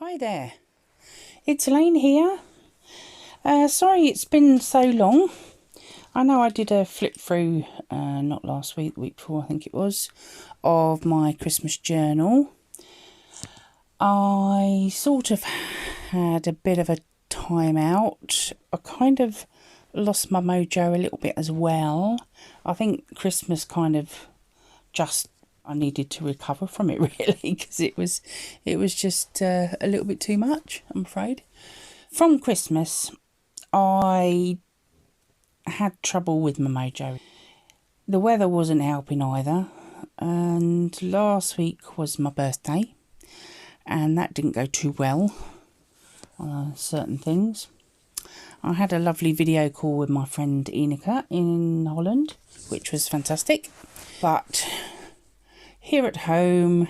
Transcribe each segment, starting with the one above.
Hi there, it's Elaine here. Sorry it's been so long. I know I did a flip through, not last week, the week before I think it was, of my Christmas journal. I sort of had a bit of a time out. I kind of lost my mojo a little bit as well. I think Christmas kind of just, I needed to recover from it really, because it was just a little bit too much, I'm afraid. From Christmas, I had trouble with my mojo. The weather wasn't helping either, and last week was my birthday, and that didn't go too well on certain things. I had a lovely video call with my friend Enika in Holland, which was fantastic, but here at home,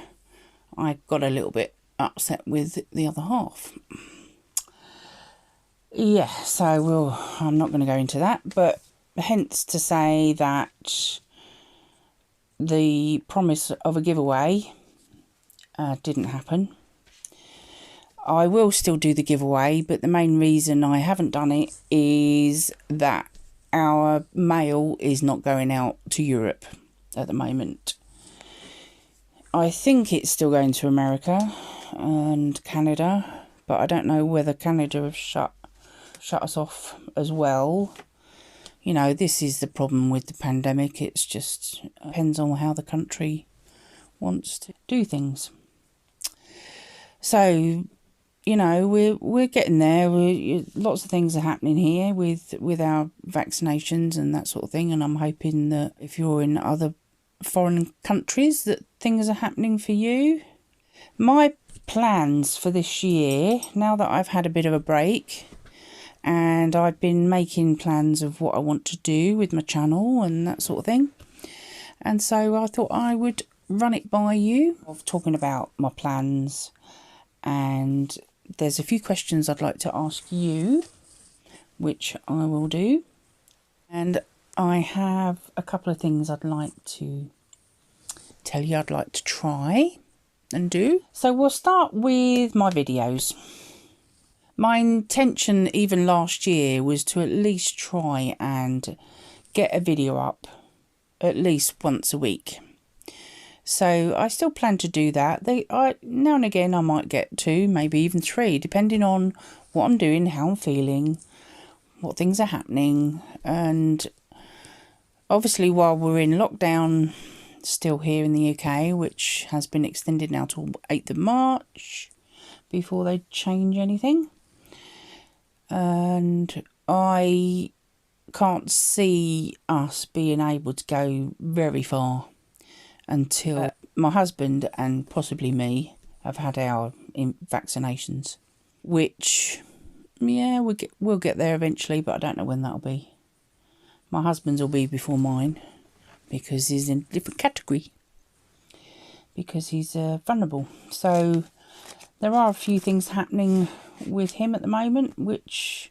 I got a little bit upset with the other half. Yeah, so I'm not going to go into that, but hence to say that the promise of a giveaway didn't happen. I will still do the giveaway, but the main reason I haven't done it is that our mail is not going out to Europe at the moment. I think it's still going to America and Canada, but I don't know whether Canada have shut us off as well. You know, this is the problem with the pandemic. It's just depends on how the country wants to do things. So, you know, we're getting there. Lots of things are happening here with our vaccinations and that sort of thing, and I'm hoping that if you're in other foreign countries that things are happening for you. My plans for this year, now that I've had a bit of a break and I've been making plans of what I want to do with my channel and that sort of thing, and so I thought I would run it by you of talking about my plans, and there's a few questions I'd like to ask you, which I will do, and I have a couple of things I'd like to tell you I'd like to try and do. So we'll start with my videos. My intention even last year was to at least try and get a video up at least once a week. So I still plan to do that. Now and again I might get 2, maybe even 3, depending on what I'm doing, how I'm feeling, what things are happening, and obviously, while we're in lockdown still here in the UK, which has been extended now till 8th of March before they change anything. And I can't see us being able to go very far until my husband and possibly me have had our vaccinations, which, yeah, we'll get there eventually, but I don't know when that'll be. My husband's will be before mine because he's in a different category, because he's vulnerable. So there are a few things happening with him at the moment, which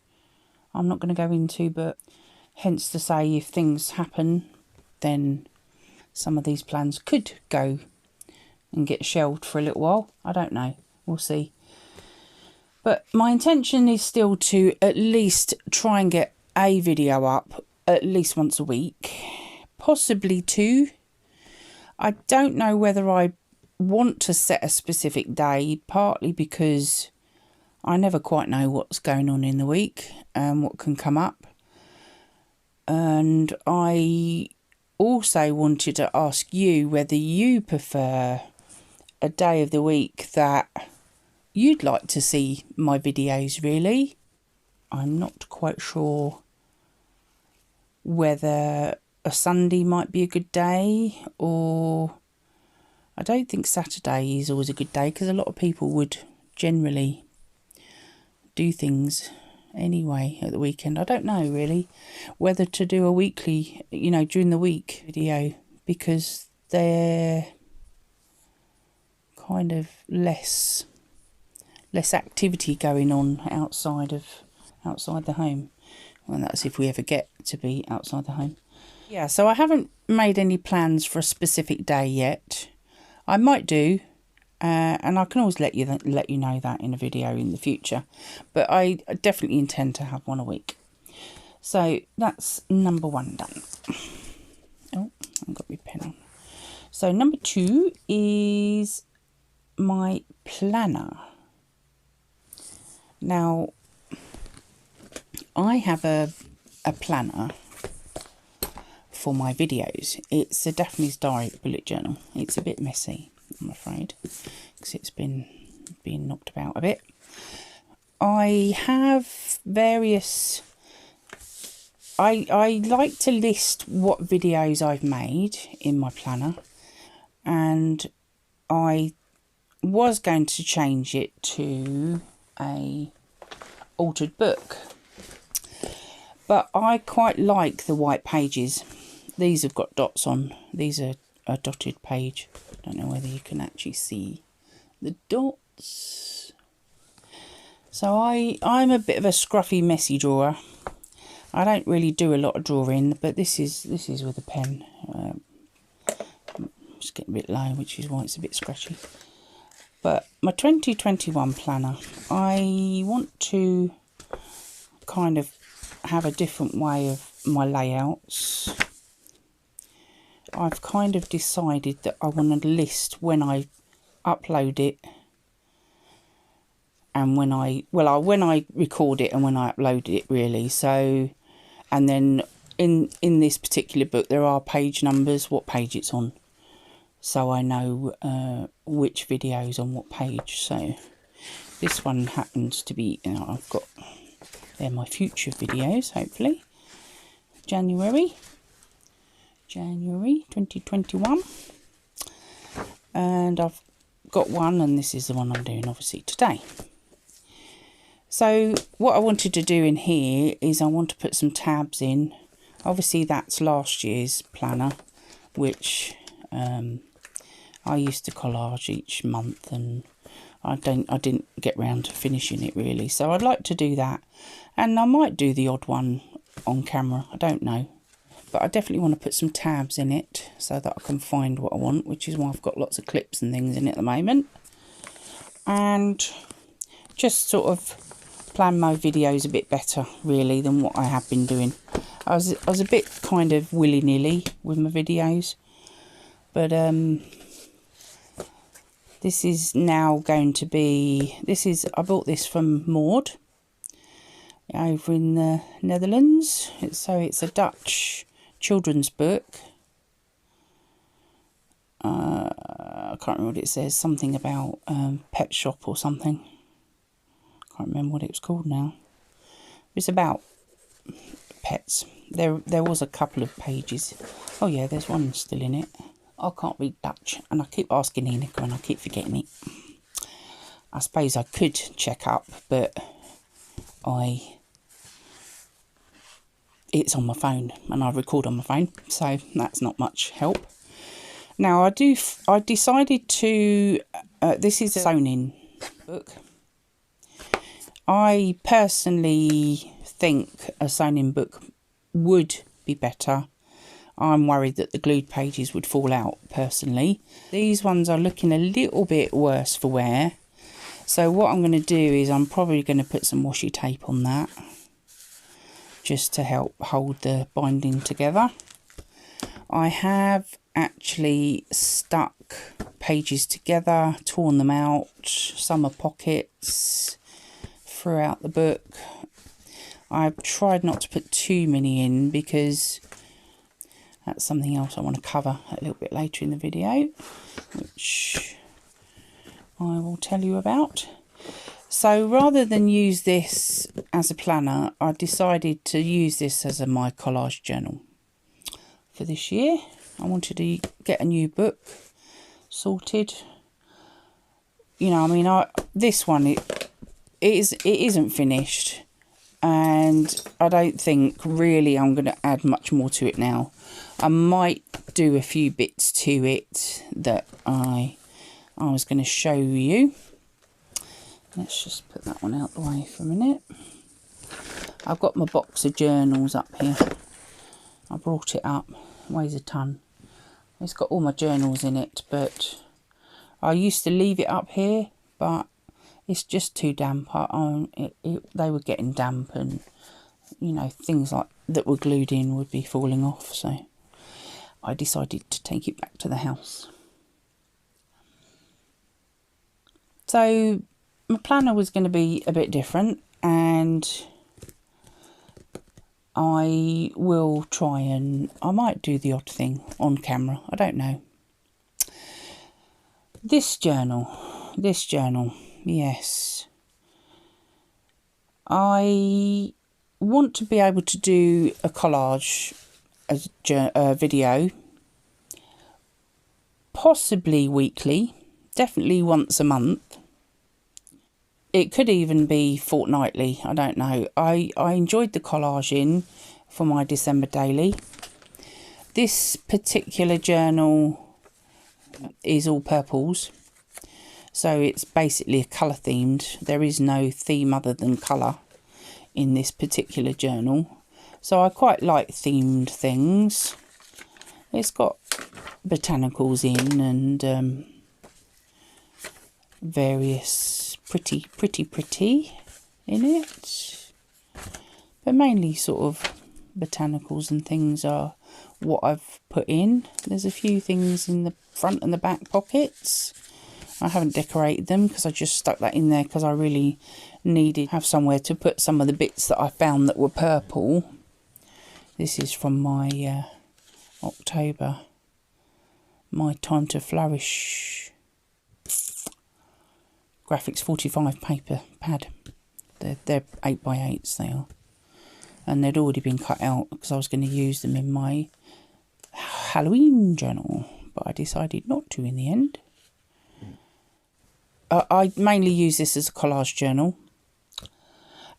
I'm not going to go into, but hence to say if things happen, then some of these plans could go and get shelved for a little while. I don't know. We'll see. But my intention is still to at least try and get a video up at least once a week, possibly 2. I don't know whether I want to set a specific day, partly because I never quite know what's going on in the week and what can come up. And I also wanted to ask you whether you prefer a day of the week that you'd like to see my videos, really. I'm not quite sure whether a Sunday might be a good day, or I don't think Saturday is always a good day, because a lot of people would generally do things anyway at the weekend. I don't know really whether to do a weekly, you know, during the week video, because they're kind of less activity going on outside the home. Well, that's if we ever get to be outside the home. Yeah, so I haven't made any plans for a specific day yet. I might do, and I can always let you know that in a video in the future, but I definitely intend to have one a week. So that's number 1 done. Oh, I've got my pen on. So number 2 is my planner. Now, I have a planner for my videos. It's a Daphne's Diary bullet journal. It's a bit messy, I'm afraid, because it's been being knocked about a bit. I have various... I like to list what videos I've made in my planner, and I was going to change it to a altered book, but I quite like the white pages. These have got dots on. These are a dotted page. I don't know whether you can actually see the dots. So I'm a bit of a scruffy, messy drawer. I don't really do a lot of drawing, but this is with a pen. It's getting a bit low, which is why it's a bit scratchy. But my 2021 planner, I want to kind of have a different way of my layouts. I've kind of decided that I want to list when I upload it and when I record it and when I upload it, really. So, and then in this particular book there are page numbers, what page it's on, so I know which video's on what page. So this one happens to be, I've got, they're my future videos, hopefully. January 2021, and I've got one, and this is the one I'm doing obviously today. So what I wanted to do in here is I want to put some tabs in. Obviously that's last year's planner, which I used to collage each month, and I didn't get round to finishing it really. So I'd like to do that, and I might do the odd one on camera, I don't know. But I definitely want to put some tabs in it so that I can find what I want, which is why I've got lots of clips and things in it at the moment. And just sort of plan my videos a bit better, really, than what I have been doing. I was a bit kind of willy-nilly with my videos. But this is now going to be... I bought this from Maud over in the Netherlands. It's a Dutch children's book. I can't remember what it says, something about pet shop or something. Can't remember what it was called now. It's about pets. There was a couple of pages. Oh yeah, there's one still in it. I can't read Dutch, and I keep asking Inika and I keep forgetting it. I suppose I could check up, but it's on my phone and I record on my phone, so that's not much help. Now I decided to, this is a sewn-in book. I personally think a sewn-in book would be better. I'm worried that the glued pages would fall out, personally. These ones are looking a little bit worse for wear. So what I'm going to do is I'm probably going to put some washi tape on that, just to help hold the binding together. I have actually stuck pages together, torn them out. Some are pockets throughout the book. I've tried not to put too many in because that's something else I want to cover a little bit later in the video, which I will tell you about. So rather than use this as a planner, I decided to use this as my collage journal for this year. I wanted to get a new book sorted. You know, I mean, this one, it isn't finished, and I don't think really I'm going to add much more to it now. I might do a few bits to it that I was going to show you. Let's just put that one out the way for a minute. I've got my box of journals up here. I brought it up, weighs a ton. It's got all my journals in it, but I used to leave it up here, but it's just too damp. They were getting damp, and you know, things like that were glued in would be falling off, so I decided to take it back to the house. So my planner was going to be a bit different, and I will try, and I might do the odd thing on camera, I don't know. This journal, yes. I want to be able to do a collage a video, possibly weekly, definitely once a month. It could even be fortnightly, I don't know. I enjoyed the collaging for my December daily. This particular journal is all purples, so it's basically colour themed. There is no theme other than colour in this particular journal, so I quite like themed things. It's got botanicals in and various pretty in it, but mainly sort of botanicals and things are what I've put in. There's a few things in the front and the back pockets. I haven't decorated them because I just stuck that in there because I really needed to have somewhere to put some of the bits that I found that were purple. This is from my October, My Time to Flourish Graphics 45 paper pad. They're 8x8s, they are. And they'd already been cut out because I was going to use them in my Halloween journal, but I decided not to in the end. I mainly use this as a collage journal,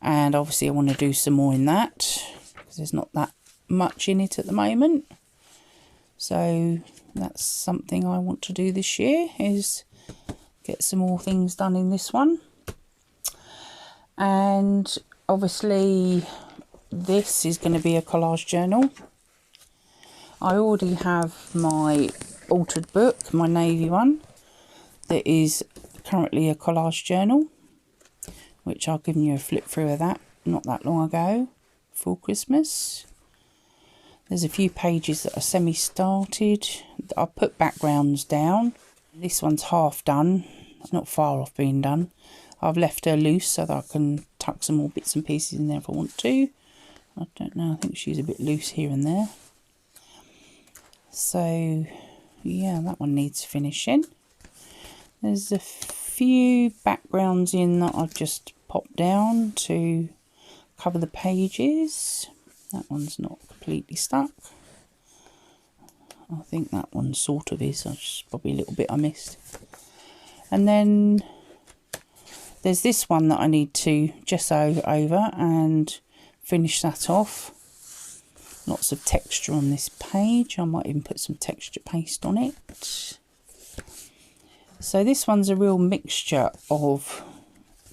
and obviously I want to do some more in that because there's not that much in it at the moment. So that's something I want to do this year, is get some more things done in this one. And obviously this is going to be a collage journal. I already have my altered book, my navy one, that is currently a collage journal, which I've given you a flip through of that not that long ago for Christmas. There's a few pages that are semi-started. I've put backgrounds down. This one's half done. It's not far off being done. I've left her loose so that I can tuck some more bits and pieces in there if I want to. I don't know, I think she's a bit loose here and there. So yeah, that one needs finishing. There's a few backgrounds in that I've just popped down to cover the pages. That one's not completely stuck. I think that one sort of is. That's probably a little bit I missed. And then there's this one that I need to gesso over and finish that off. Lots of texture on this page. I might even put some texture paste on it. So this one's a real mixture of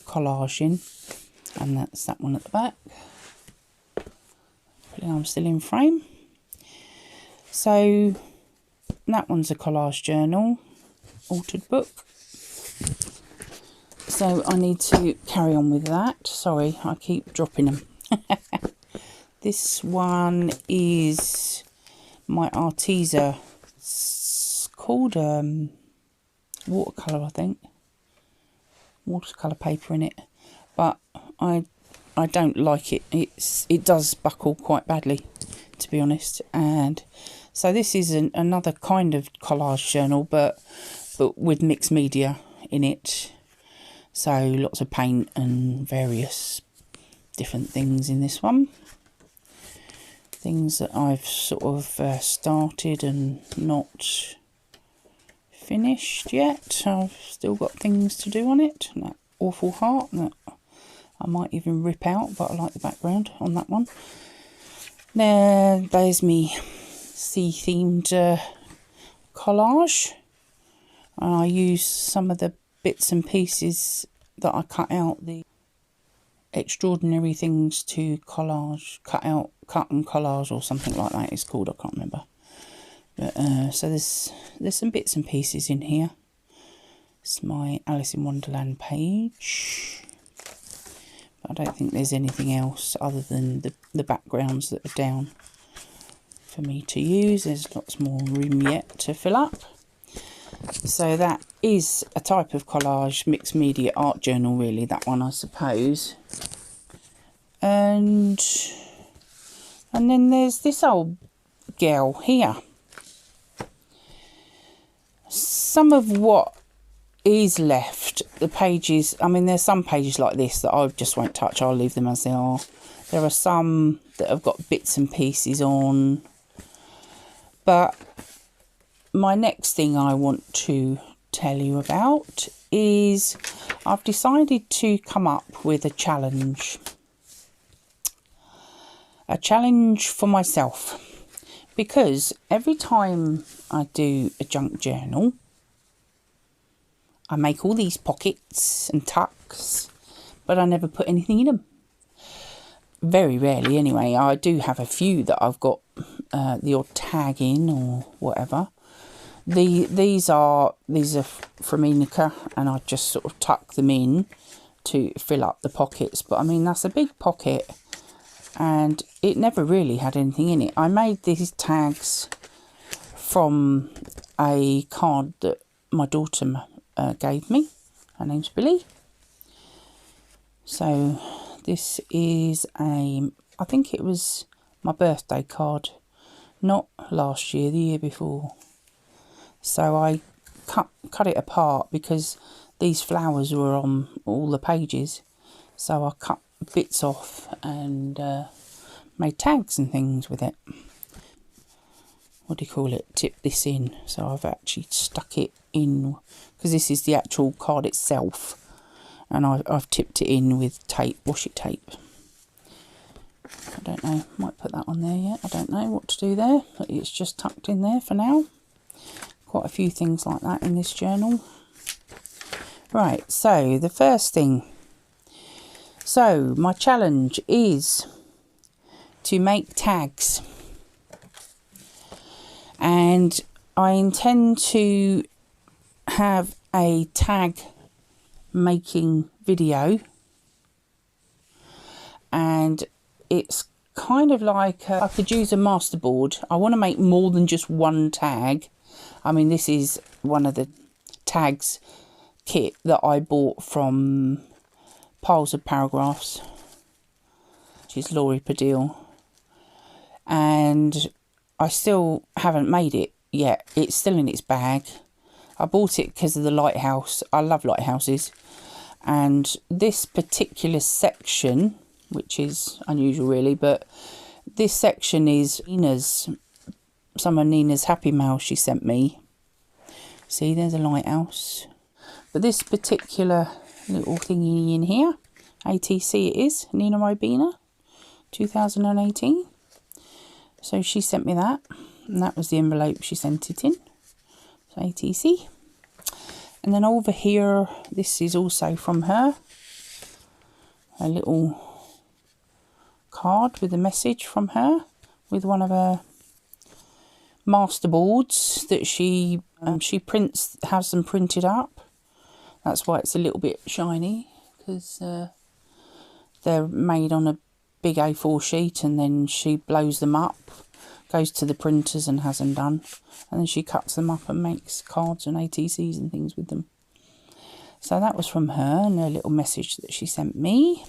collaging, and that's that one at the back. Hopefully I'm still in frame. So that one's a collage journal, altered book. So I need to carry on with that. Sorry, I keep dropping them. This one is my Arteza. It's called watercolour, I think. Watercolour paper in it. But I don't like it. It does buckle quite badly, to be honest. And so this is another kind of collage journal, but with mixed media in it. So lots of paint and various different things in this one. Things that I've sort of started and not finished yet. I've still got things to do on it. And that awful heart that I might even rip out, but I like the background on that one. There's me sea themed collage. I use some of the bits and pieces that I cut out, the extraordinary things to collage, cut and collage or something like that it's called, I can't remember. But so there's some bits and pieces in here. It's my Alice in Wonderland page. But I don't think there's anything else other than the backgrounds that are down for me to use. There's lots more room yet to fill up. So that is a type of collage, mixed media art journal really, that one I suppose. And then there's this old girl here. Some of what is left, the pages, I mean there's some pages like this that I just won't touch, I'll leave them as they are. There are some that have got bits and pieces on. But my next thing I want to tell you about is I've decided to come up with a challenge. A challenge for myself. Because every time I do a junk journal, I make all these pockets and tucks, but I never put anything in them. Very rarely anyway. I do have a few that I've got the odd tag in or whatever. These are from Enica, and I just sort of tuck them in to fill up the pockets. But I mean, that's a big pocket and it never really had anything in it. I made these tags from a card that my daughter gave me. Her name's Billy. So this is I think it was my birthday card, not last year, the year before. So I cut it apart because these flowers were on all the pages. So I cut bits off and made tags and things with it. What do you call it? Tip this in. So I've actually stuck it in, because this is the actual card itself, and I've tipped it in with tape, washi tape. I don't know, might put that on there yet. I don't know what to do there, but it's just tucked in there for now. Quite a few things like that in this journal. Right, so the first thing. So my challenge is to make tags. And I intend to have a tag making video. And it's kind of like I could use a masterboard. I want to make more than just one tag. I mean, this is one of the tags kit that I bought from Piles of Paragraphs, which is Laurie Padil. And I still haven't made it yet. It's still in its bag. I bought it because of the lighthouse. I love lighthouses. And this particular section, which is unusual really, but this section is some of Nina's happy mail she sent me. See, there's a lighthouse. But this particular little thingy in here, ATC it is, Nina Ribena, 2018. So she sent me that, and that was the envelope she sent it in. So ATC. And then over here, this is also from her. A little card with a message from her, with one of her masterboards that she prints, has them printed up. That's why it's a little bit shiny, because they're made on a big A4 sheet, and then she blows them up, goes to the printers and has them done, and then she cuts them up and makes cards and ATCs and things with them. So that was from her, and a little message that she sent me.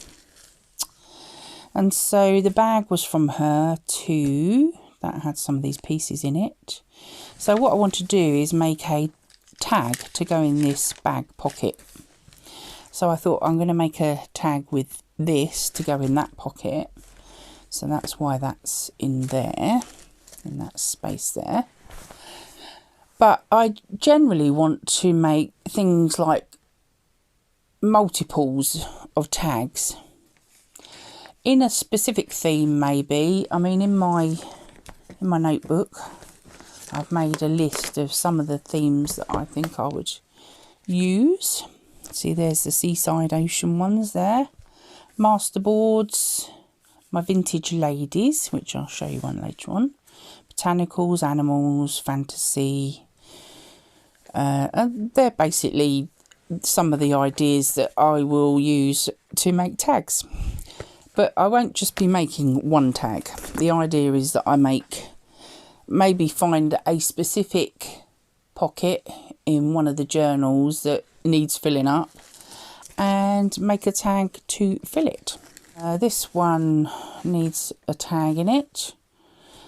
And so the bag was from her too. That had some of these pieces in it. So what I want to do is make a tag to go in this bag pocket. So I thought I'm going to make a tag with this to go in that pocket. So that's why that's in there, in that space there. But I generally want to make things like multiples of tags in a specific theme, maybe. I mean, in my notebook, I've made a list of some of the themes that I think I would use. See, there's the seaside ocean ones there. Masterboards, my vintage ladies, which I'll show you one later on. Botanicals, animals, fantasy. And they're basically some of the ideas that I will use to make tags. But I won't just be making one tag. The idea is that I maybe find a specific pocket in one of the journals that needs filling up and make a tag to fill it. This one needs a tag in it,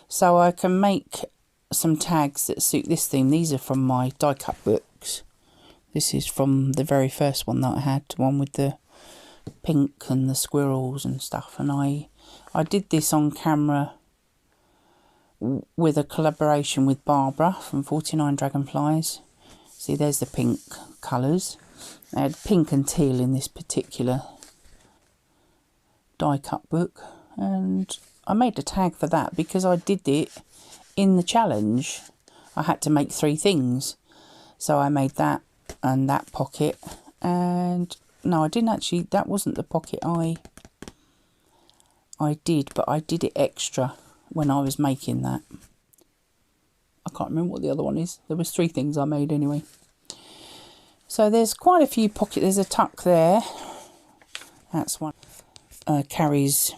so I can make some tags that suit this theme. These are from my die cut books. This is from the very first one that I had, the one with the pink and the squirrels and stuff, and I did this on camera with a collaboration with Barbara from 49 Dragonflies. See, there's the pink colours. I had pink and teal in this particular die cut book, and I made a tag for that because I did it in the challenge. I had to make 3 things, so I made that and that pocket. And no, I didn't actually, that wasn't the pocket I did, but I did it extra when I was making that. I can't remember what the other one is. There was 3 things I made anyway. So there's quite a few pockets. There's a tuck there. That's one. Kari's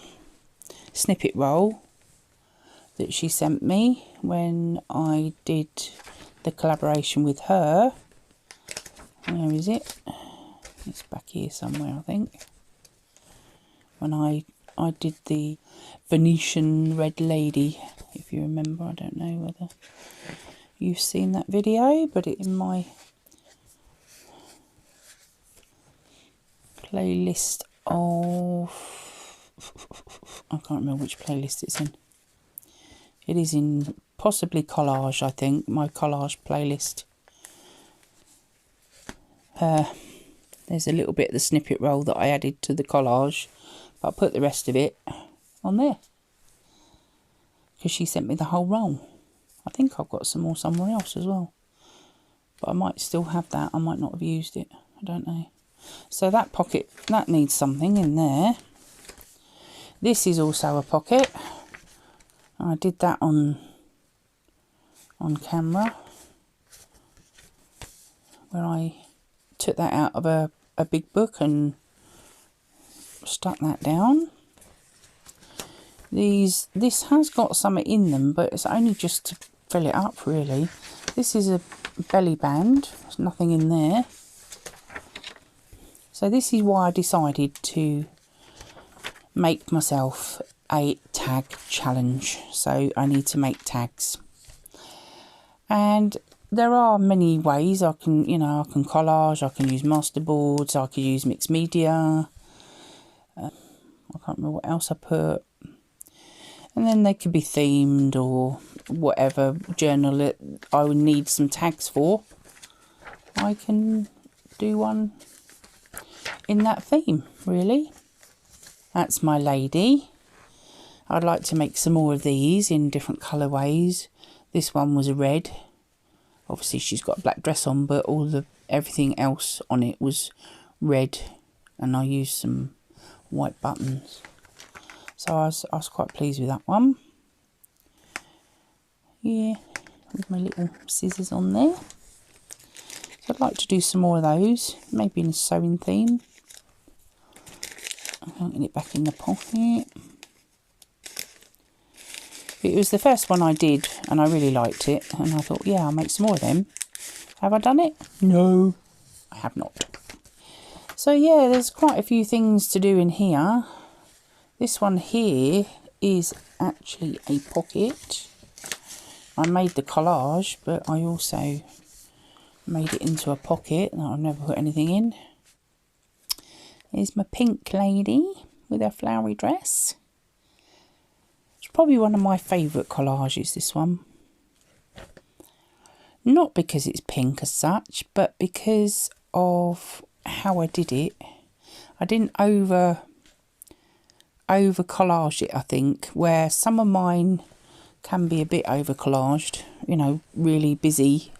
snippet roll that she sent me when I did the collaboration with her. Where is it? It's back here somewhere, I think. When I did the Venetian Red Lady, if you remember. I don't know whether you've seen that video, but it's in my playlist of... I can't remember which playlist it's in. It is in possibly Collage, I think, my Collage playlist. There's a little bit of the snippet roll that I added to the collage, but I put the rest of it on there because she sent me the whole roll. I think I've got some more somewhere else as well, but I might still have that. I might not have used it. I don't know. So that pocket, that needs something in there. This is also a pocket. I did that on camera, where I took that out of a big book and stuck that down. This has got something in them, but it's only just to fill it up, really. This is a belly band. There's nothing in there. So this is why I decided to make myself a tag challenge. So I need to make tags. And there are many ways I can, I can collage, I can use masterboards, I could use mixed media. I can't remember what else I put. And then they could be themed or whatever journal that I would need some tags for. I can do one in that theme, really. That's my lady. I'd like to make some more of these in different colourways. This one was a red. Obviously she's got a black dress on, but everything else on it was red, and I used some white buttons. So I was quite pleased with that one. Yeah, with my little scissors on there. So I'd like to do some more of those, maybe in a sewing theme. I'll get it back in the pocket. It was the first one I did and I really liked it, and I thought, yeah, I'll make some more of them. Have I done it? No, I have not. So yeah, there's quite a few things to do in here. This one here is actually a pocket. I made the collage, but I also made it into a pocket that I've never put anything in. Here's my pink lady with her flowery dress. It's probably one of my favourite collages, this one. Not because it's pink as such, but because of how I did it. I didn't over collage it, I think, where some of mine can be a bit over collaged, really busy.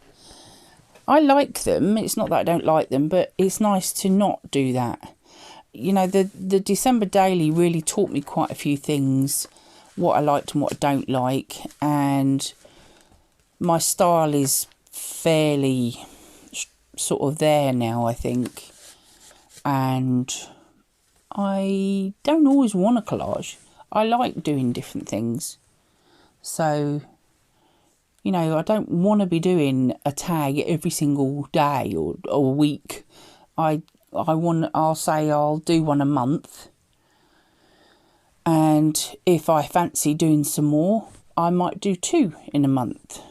I like them, it's not that I don't like them, but it's nice to not do that. The December Daily really taught me quite a few things, what I liked and what I don't like, and my style is fairly sort of there now, I think. And I don't always want a collage. I like doing different things. So, you know, I don't want to be doing a tag every single day or week. I'll say I'll do one a month. And if I fancy doing some more, I might do 2 in a month.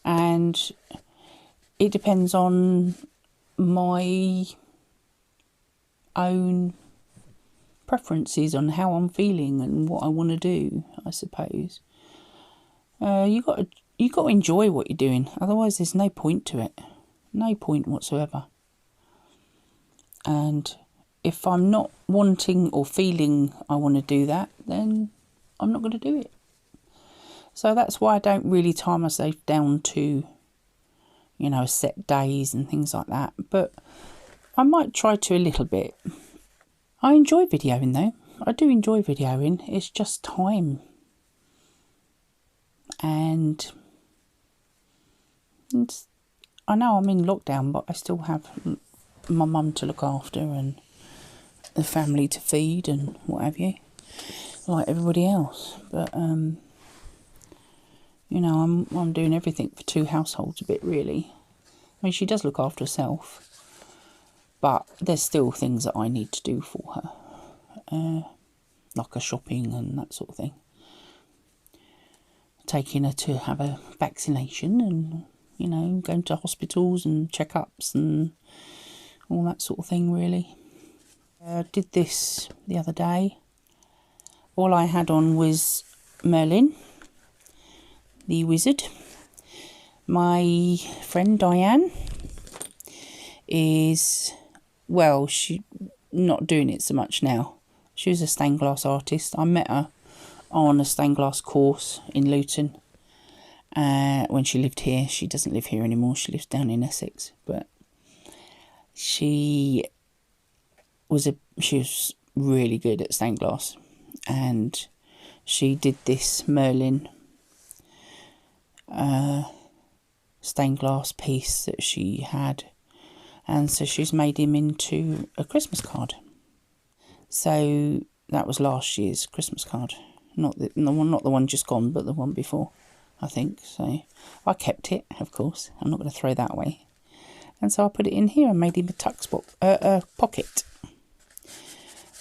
And it depends on my own preferences on how I'm feeling and what I want to do, I suppose. You got to enjoy what you're doing, otherwise there's no point to it. No point whatsoever. And if I'm not wanting or feeling I want to do that, then I'm not going to do it. So that's why I don't really tie myself down to, you know, set days and things like that. But I might try to a little bit. I enjoy videoing though. I do enjoy videoing. It's just time. And I know I'm in lockdown, but I still have my mum to look after and the family to feed and what have you, like everybody else. But you know, I'm doing everything for 2 households a bit, really. I mean, she does look after herself, but there's still things that I need to do for her, like her shopping and that sort of thing. Taking her to have a vaccination and, you know, going to hospitals and checkups and all that sort of thing, really. I did this the other day. All I had on was Merlin, the wizard. My friend Diane is, well, she's not doing it so much now. She was a stained glass artist. I met her on a stained glass course in Luton when she lived here. She doesn't live here anymore. She lives down in Essex, but she was really good at stained glass, and she did this Merlin stained glass piece that she had, and so she's made him into a Christmas card. So that was last year's Christmas card, not the one just gone, but the one before, I think. So I kept it, of course. I'm not going to throw that away. And so I put it in here and made him a pocket.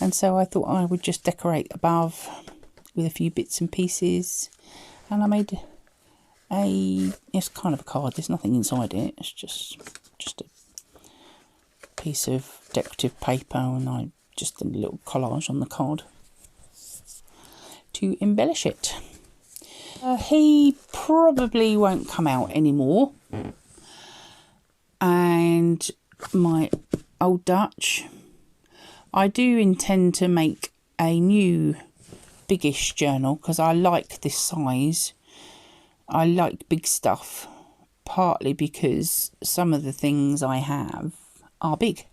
And so I thought I would just decorate above with a few bits and pieces. And I made it's kind of a card. There's nothing inside it. It's just a piece of decorative paper, and just a little collage on the card to embellish it. He probably won't come out anymore. And my old Dutch, I do intend to make a new biggish journal because I like this size. I like big stuff, partly because some of the things I have are big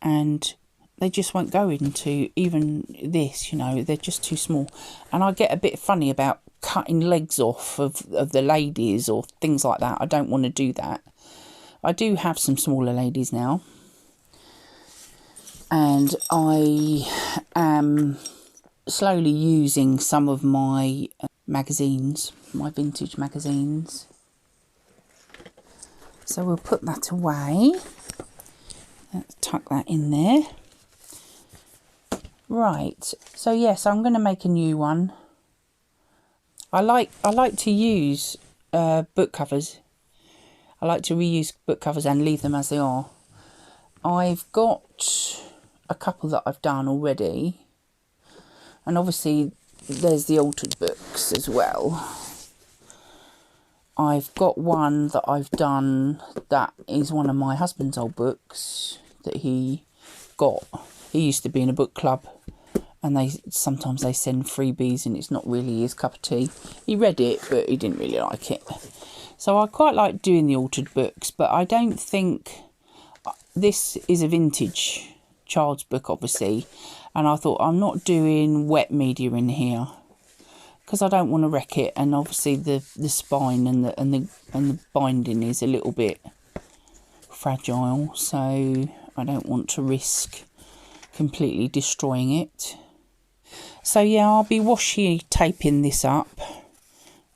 and they just won't go into even this, you know, they're just too small. And I get a bit funny about cutting legs off of the ladies or things like that. I don't want to do that. I do have some smaller ladies now, and I am slowly using some of my magazines, my vintage magazines. So we'll put that away. Let's tuck that in there. Right, so yes, I'm going to make a new one. I like to use book covers. I like to reuse book covers and leave them as they are. I've got a couple that I've done already, and obviously there's the altered books as well. I've got one that I've done that is one of my husband's old books that he got. He used to be in a book club, and sometimes they send freebies and it's not really his cup of tea. He read it, but he didn't really like it. So I quite like doing the altered books, but I don't think this is a vintage child's book, obviously. And I thought I'm not doing wet media in here because I don't want to wreck it. And obviously the spine and the binding is a little bit fragile, so I don't want to risk completely destroying it. So yeah, I'll be washi taping this up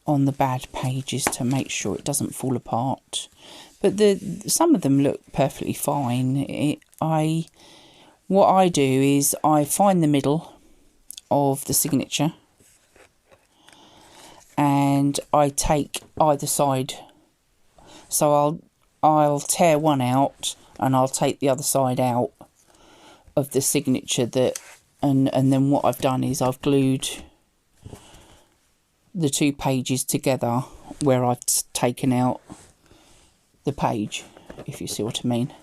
on the bad pages to make sure it doesn't fall apart. But some of them look perfectly fine. What I do is I find the middle of the signature and I take either side. So I'll tear one out and I'll take the other side out of the signature, and then what I've done is I've glued the two pages together where I've taken out the page, if you see what I mean.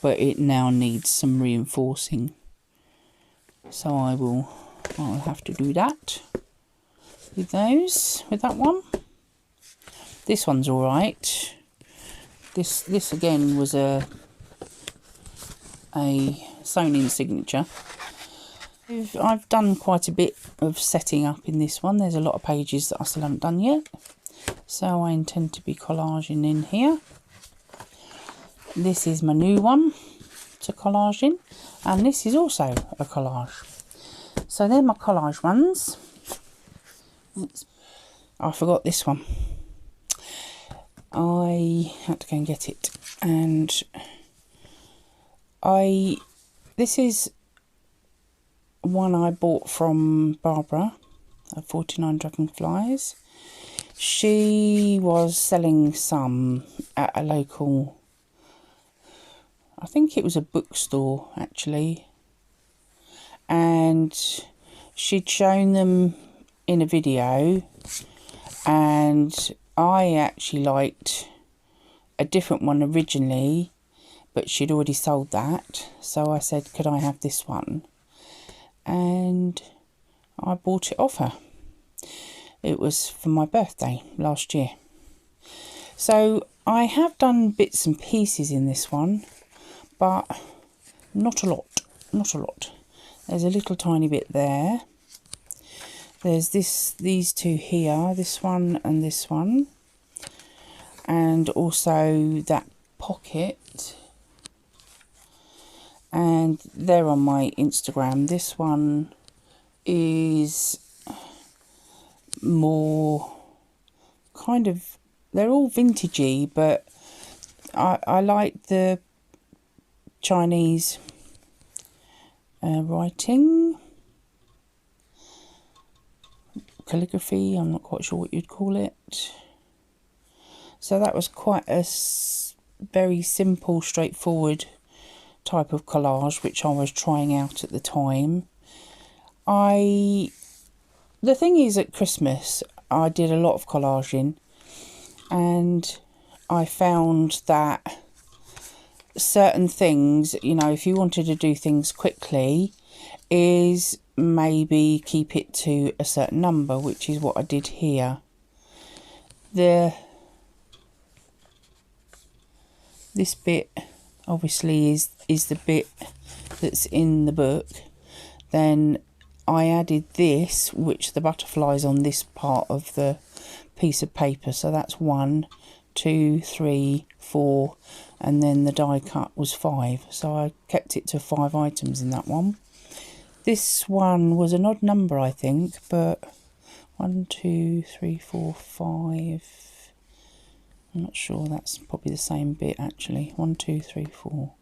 But it now needs some reinforcing, so I'll have to do that with that one. This one's all right. This again was a sewn in signature. I've done quite a bit of setting up in this one. There's a lot of pages that I still haven't done yet, so I intend to be collaging in here. This is my new one to collage in, and this is also a collage. So they're my collage ones. I forgot this one. I had to go and get it, and this is one I bought from Barbara at 49 Dragonflies. She was selling some at a local, I think it was a bookstore actually, and she'd shown them in a video, and I actually liked a different one originally, but she'd already sold that, so I said, could I have this one? And I bought it off her. It was for my birthday last year. So I have done bits and pieces in this one, but not a lot. There's a little tiny bit there. There's these two here, this one and this one, and also that pocket, and they're on my Instagram. This one is more kind of, they're all vintagey, but I like the Chinese writing, calligraphy, I'm not quite sure what you'd call it. So that was quite a very simple, straightforward type of collage which I was trying out at the time. The thing is, at Christmas I did a lot of collaging, and I found that certain things, you know, if you wanted to do things quickly, is maybe keep it to a certain number, which is what I did here. This bit obviously is the bit that's in the book. Then I added this, which the butterfly's on this part of the piece of paper, so that's 1, 2, 3, 4, and then the die cut was 5, so I kept it to 5 items in that one. This one was an odd number, I think, but 1, 2, 3, 4, 5. I'm not sure, that's probably the same bit actually. 1, 2, 3, 4,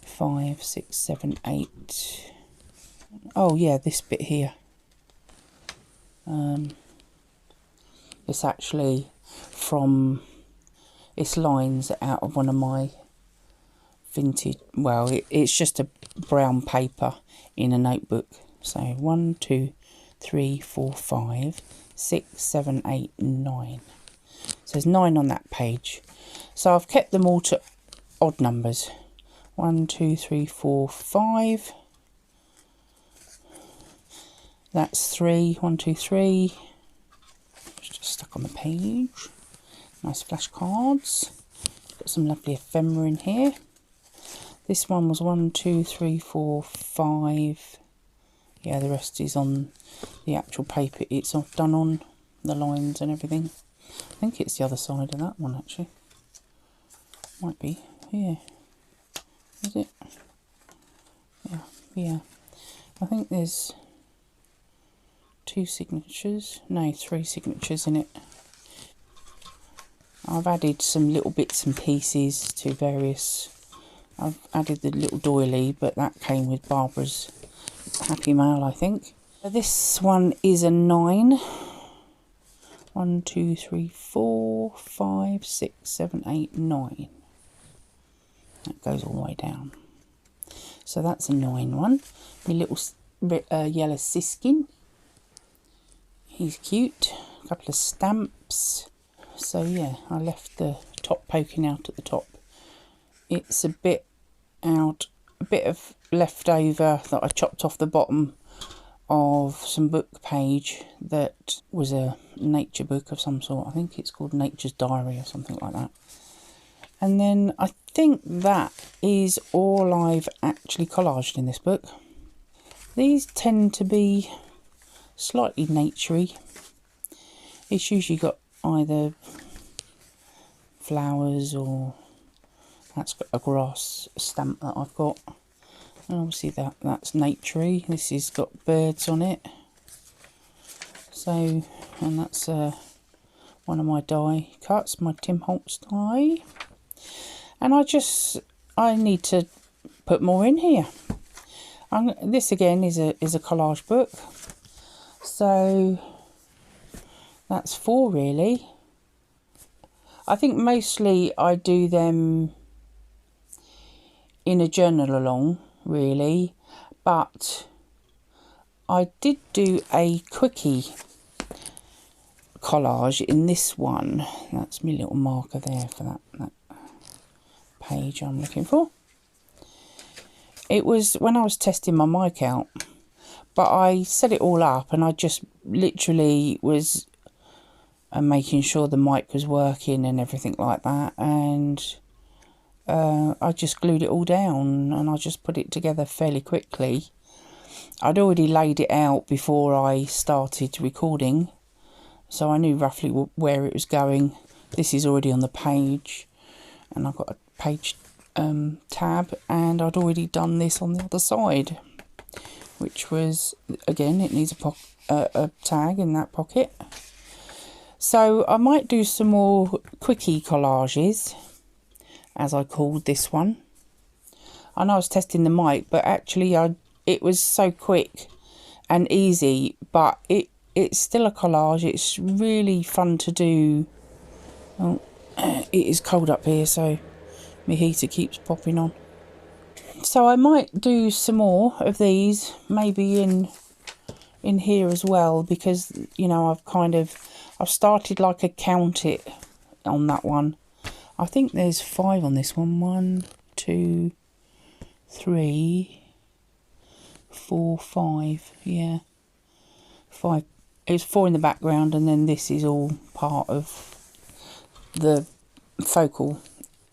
5, 6, 7, 8. Oh yeah, this bit here. It's actually from, it's lines out of one of my vintage, well, it's just a brown paper in a notebook. So 1, 2, 3, 4, 5, 6, 7, 8, 9. So there's 9 on that page. So I've kept them all to odd numbers. 1, 2, 3, 4, 5. That's 3. 1, 2, 3. It's just stuck on the page. Nice flashcards. Got some lovely ephemera in here. This one was 1, 2, 3, 4, 5. Yeah, the rest is on the actual paper. It's done on the lines and everything. I think it's the other side of that one actually. Might be here. Is it? Yeah, yeah. I think there's 2 signatures. No, 3 signatures in it. I've added some little bits and pieces to various. I've added the little doily, but that came with Barbara's Happy Mail, I think. This one is a 9. 1, 2, 3, 4, 5, 6, 7, 8, 9. That goes all the way down. So that's a 9 one. My little yellow siskin. He's cute. A couple of stamps. So yeah, I left the top poking out at the top. It's a bit out, a bit of leftover that I chopped off the bottom of some book page that was a nature book of some sort. I think it's called Nature's Diary or something like that. And then I think that is all I've actually collaged in this book. These tend to be slightly naturey. It's usually got either flowers or that's got a grass stamp that I've got. And obviously that's naturey. This has got birds on it. So, and that's one of my die cuts, my Tim Holtz die. And I need to put more in here. This again is a collage book. So that's 4 really. I think mostly I do them in a journal along, really, but I did do a quickie collage in this one. That's my little marker there for that page I'm looking for. It was when I was testing my mic out, but I set it all up and I just literally was making sure the mic was working and everything like that, and I just glued it all down and I just put it together fairly quickly. I'd already laid it out before I started recording, so I knew roughly where it was going. This is already on the page, and I've got a page tab, and I'd already done this on the other side, which was, again, it needs a tag in that pocket. So I might do some more quickie collages, as I called this one. I know I was testing the mic, but actually it was so quick and easy, but it's still a collage. It's really fun to do. Oh, it is cold up here, so my heater keeps popping on. So I might do some more of these, maybe in here as well, because, you know, I've started like a count it on that one. I think there's 5 on this one. 1, 2, 3, 4, 5. Yeah, 5. It's 4 in the background, and then this is all part of the focal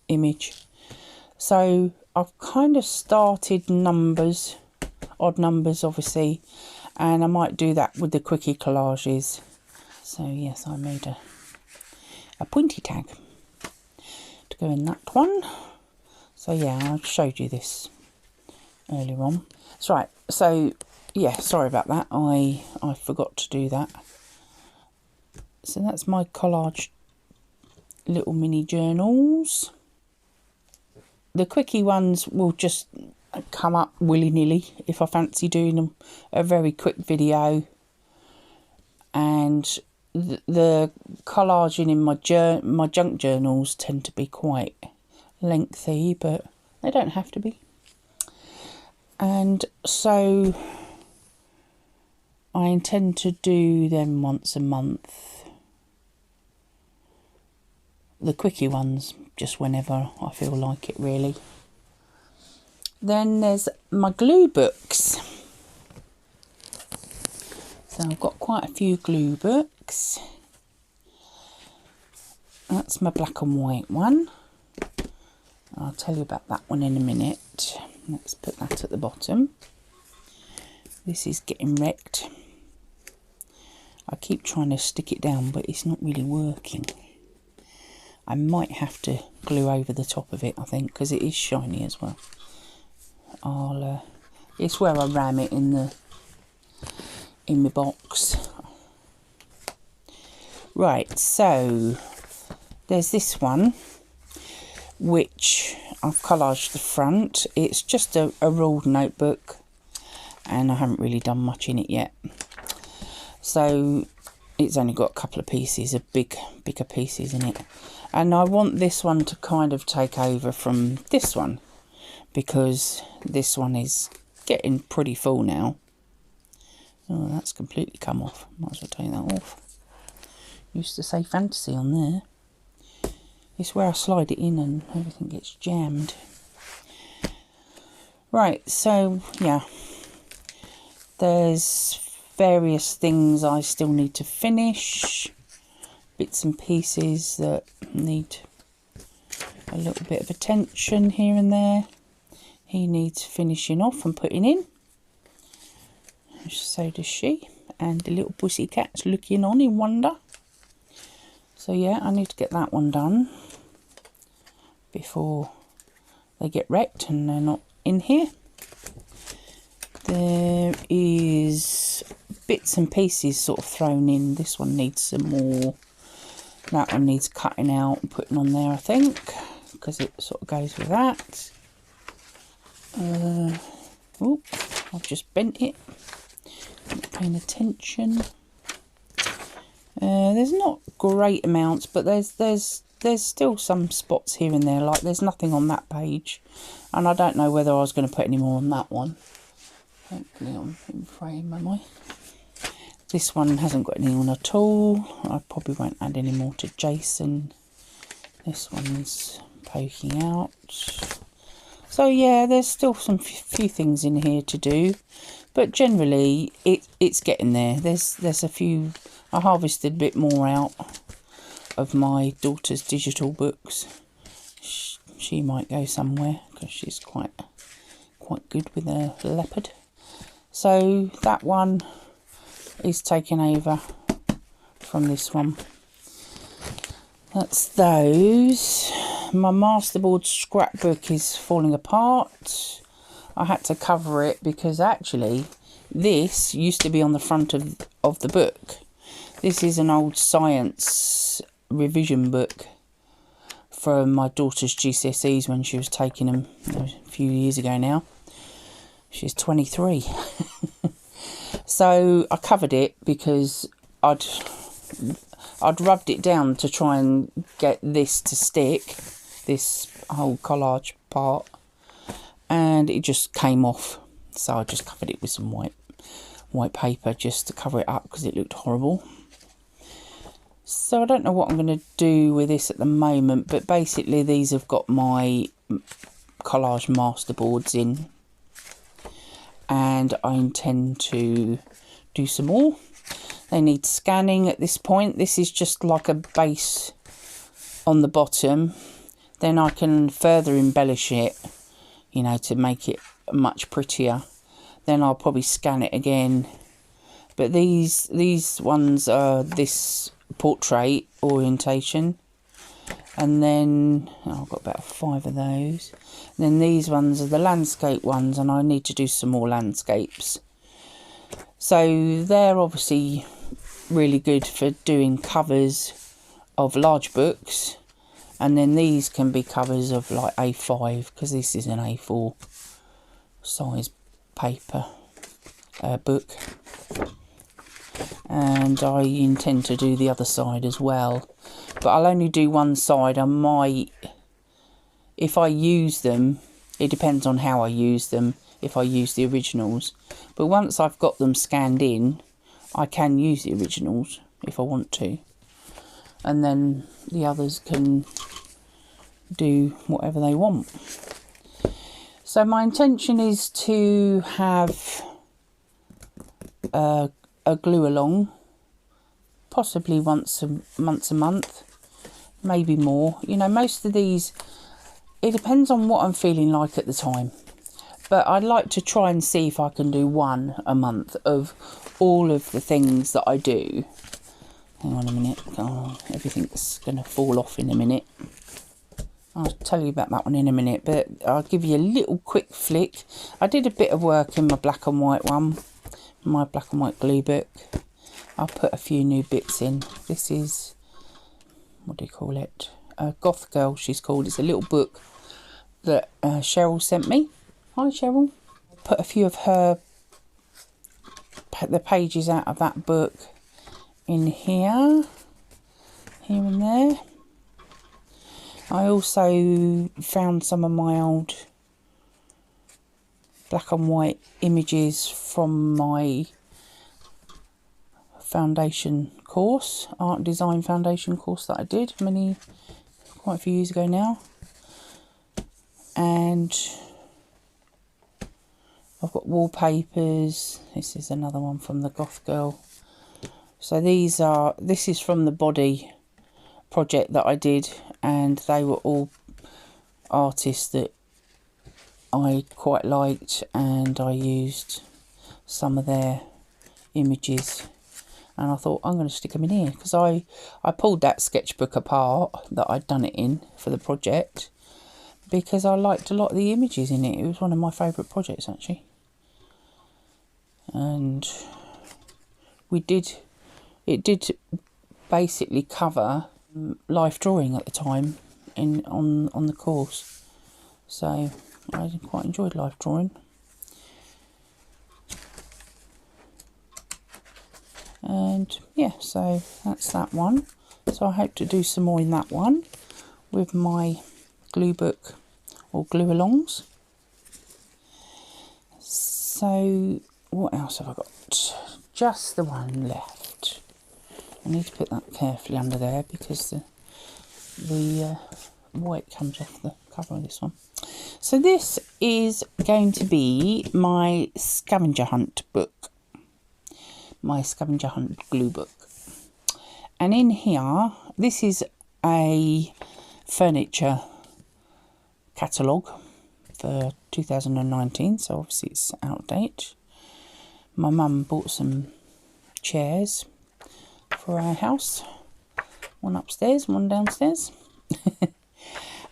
image. So I've kind of started numbers, odd numbers obviously, and I might do that with the quickie collages. So yes, I made a pointy tag to go in that one. So yeah, I showed you this earlier on. That's right. So yeah, sorry about that. I forgot to do that. So that's my collage little mini journals. The quickie ones will just come up willy-nilly if I fancy doing them, a very quick video. And the collaging in my junk journals tend to be quite lengthy, but they don't have to be. And so I intend to do them once a month. The quickie ones, just whenever I feel like it, really. Then there's my Gluebooks. So I've got quite a few Gluebooks. That's my black and white one. I'll tell you about that one in a minute. Let's put that at the bottom. This is getting wrecked. I keep trying to stick it down, but it's not really working. I might have to glue over the top of it, I think, because it is shiny as well. It's where I ram it in my box. Right, so there's this one, which I've collaged the front. It's just a ruled notebook, and I haven't really done much in it yet. So it's only got a couple of pieces, bigger pieces in it. And I want this one to kind of take over from this one, because this one is getting pretty full now. Oh, that's completely come off. Might as well take that off. Used to say fantasy on there. It's where I slide it in and everything gets jammed. Right, so yeah, there's various things I still need to finish, bits and pieces that need a little bit of attention here and there. He needs finishing off and putting in, so does she, and the little pussy cat's looking on in wonder. So yeah, I need to get that one done before they get wrecked and they're not in here. There is bits and pieces sort of thrown in. This one needs some more. That one needs cutting out and putting on there, I think, because it sort of goes with that. Oh, I've just bent it. Not paying attention. There's not great amounts, but there's still some spots here and there. Like there's nothing on that page, and I don't know whether I was going to put any more on that one. Hopefully I'm in frame, am I? This one hasn't got any on at all. I probably won't add any more to Jason. This one's poking out. So yeah, there's still some few things in here to do, but generally it's getting there. There's a few. I harvested a bit more out of my daughter's digital books. She might go somewhere because she's quite good with a leopard. So that one is taken over from this one. That's those. My masterboard scrapbook is falling apart. I had to cover it because actually this used to be on the front of the book. This is an old science revision book from my daughter's GCSEs when she was taking them a few years ago now. She's 23. So I covered it because I'd rubbed it down to try and get this to stick, this whole collage part, and it just came off. So I just covered it with some white paper just to cover it up because it looked horrible. So I don't know what I'm going to do with this at the moment, but basically these have got my collage masterboards in, and I intend to do some more. They need scanning at this point. This is just like a base on the bottom. Then I can further embellish it, you know, to make it much prettier. Then I'll probably scan it again. But these ones are this portrait orientation, and then I've got about 5 of those. And then these ones are the landscape ones, and I need to do some more landscapes. So they're obviously really good for doing covers of large books, and then these can be covers of like A5, because this is an A4 size paper book. And I intend to do the other side as well, but I'll only do one side. I might, if I use them, it depends on how I use them, if I use the originals. But once I've got them scanned in, I can use the originals if I want to, and then the others can do whatever they want. So my intention is to have a glue along, possibly once a month, maybe more. You know, most of these, it depends on what I'm feeling like at the time, but I'd like to try and see if I can do one a month of all of the things that I do. Hang on a minute. Oh, everything's going to fall off in a minute. I'll tell you about that one in a minute, but I'll give you a little quick flick. I did a bit of work in my black and white one, my black and white glue book. I'll put a few new bits in. This is, what do you call it? Goth Girl, she's called. It's a little book that Cheryl sent me. Hi, Cheryl. Put a few of the pages out of that book in here and there. I also found some of my old black and white images from my foundation course, art design foundation course that I did quite a few years ago now. And I've got wallpapers. This is another one from the Goth Girl. So this is from the body project that I did, and they were all artists that I quite liked, and I used some of their images, and I thought I'm going to stick them in here because I pulled that sketchbook apart that I'd done it in for the project because I liked a lot of the images in it. It was one of my favourite projects actually, and it did basically cover life drawing at the time on the course, so I quite enjoyed life drawing. And yeah, so that's that one. So I hope to do some more in that one with my glue book or glue alongs. So what else have I got? Just the one left. I need to put that carefully under there because the white comes off the cover of this one. So this is going to be my scavenger hunt book, my scavenger hunt glue book. And in here, this is a furniture catalogue for 2019, so obviously it's out of date. My mum bought some chairs for our house, one upstairs, one downstairs.